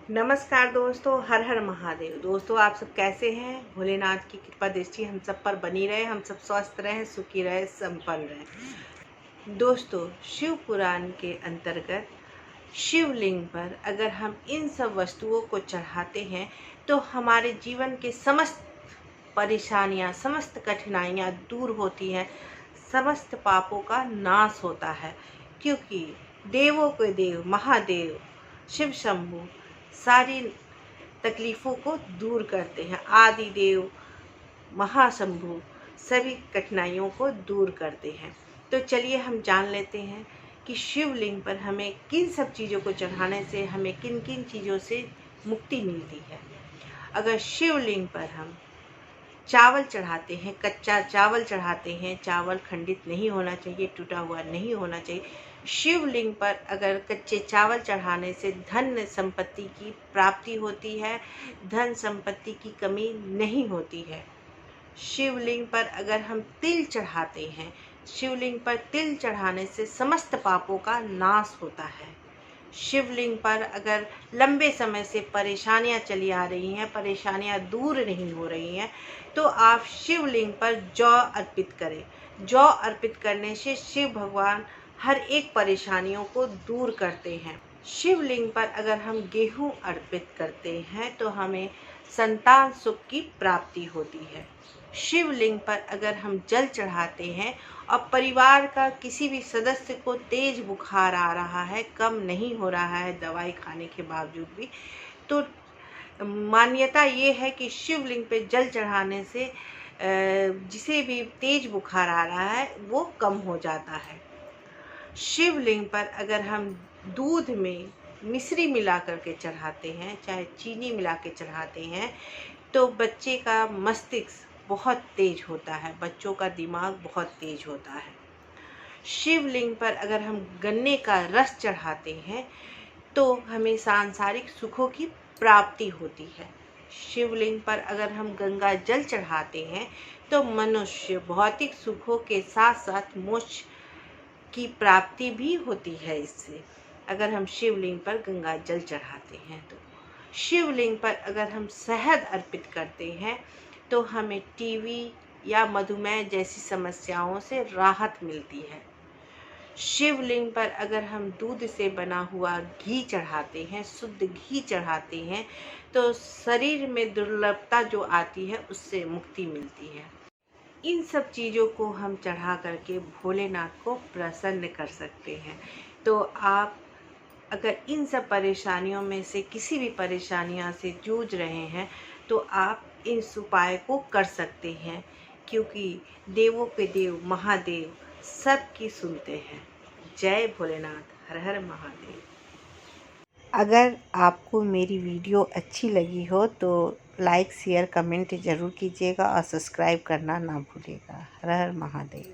नमस्कार दोस्तों, हर हर महादेव। दोस्तों, आप सब कैसे हैं? भोलेनाथ की कृपा दृष्टि हम सब पर बनी रहे, हम सब स्वस्थ रहें, सुखी रहे, संपन्न रहें। दोस्तों, शिव पुराण के अंतर्गत शिवलिंग पर अगर हम इन सब वस्तुओं को चढ़ाते हैं तो हमारे जीवन के समस्त परेशानियां, समस्त कठिनाइयां दूर होती हैं, समस्त पापों का नाश होता है। क्योंकि देवों के देव महादेव शिव शंभू सारी तकलीफ़ों को दूर करते हैं। आदि देव महाशंभु सभी कठिनाइयों को दूर करते हैं। तो चलिए हम जान लेते हैं कि शिवलिंग पर हमें किन सब चीज़ों को चढ़ाने से हमें किन किन चीज़ों से मुक्ति मिलती है। अगर शिवलिंग पर हम चावल चढ़ाते हैं, कच्चा चावल चढ़ाते हैं, चावल खंडित नहीं होना चाहिए, टूटा हुआ नहीं होना चाहिए। शिवलिंग पर अगर कच्चे चावल चढ़ाने से धन संपत्ति की प्राप्ति होती है, धन संपत्ति की कमी नहीं होती है। शिवलिंग पर अगर हम तिल चढ़ाते हैं, शिवलिंग पर तिल चढ़ाने से समस्त पापों का नाश होता है। शिवलिंग पर अगर लंबे समय से परेशानियां चली आ रही हैं, परेशानियां दूर नहीं हो रही हैं, तो आप शिवलिंग पर जौ अर्पित करें। जौ अर्पित करने से शिव भगवान हर एक परेशानियों को दूर करते हैं। शिवलिंग पर अगर हम गेहूं अर्पित करते हैं तो हमें संतान सुख की प्राप्ति होती है। शिवलिंग पर अगर हम जल चढ़ाते हैं और परिवार का किसी भी सदस्य को तेज बुखार आ रहा है, कम नहीं हो रहा है दवाई खाने के बावजूद भी, तो मान्यता ये है कि शिवलिंग पे जल चढ़ाने से जिसे भी तेज बुखार आ रहा है वो कम हो जाता है। शिवलिंग पर अगर हम दूध में मिश्री मिला करके चढ़ाते हैं, चाहे चीनी मिला के चढ़ाते हैं, तो बच्चे का मस्तिष्क बहुत तेज होता है, बच्चों का दिमाग बहुत तेज होता है। शिवलिंग पर अगर हम गन्ने का रस चढ़ाते हैं तो हमें सांसारिक सुखों की प्राप्ति होती है। शिवलिंग पर अगर हम गंगा जल चढ़ाते हैं तो मनुष्य भौतिक सुखों के साथ साथ मोक्ष की प्राप्ति भी होती है इससे, अगर हम शिवलिंग पर गंगा जल चढ़ाते हैं तो। शिवलिंग पर अगर हम शहद अर्पित करते हैं तो हमें टीबी या मधुमेह जैसी समस्याओं से राहत मिलती है। शिवलिंग पर अगर हम दूध से बना हुआ घी चढ़ाते हैं, शुद्ध घी चढ़ाते हैं, तो शरीर में दुर्लभता जो आती है उससे मुक्ति मिलती है। इन सब चीज़ों को हम चढ़ा करके भोलेनाथ को प्रसन्न कर सकते हैं। तो आप अगर इन सब परेशानियों में से किसी भी परेशानियां से जूझ रहे हैं तो आप इस उपाय को कर सकते हैं, क्योंकि देवों के देव महादेव सबकी सुनते हैं। जय भोलेनाथ, हर हर महादेव। अगर आपको मेरी वीडियो अच्छी लगी हो तो लाइक शेयर कमेंट ज़रूर कीजिएगा और सब्सक्राइब करना ना भूलिएगा। हर हर महादेव।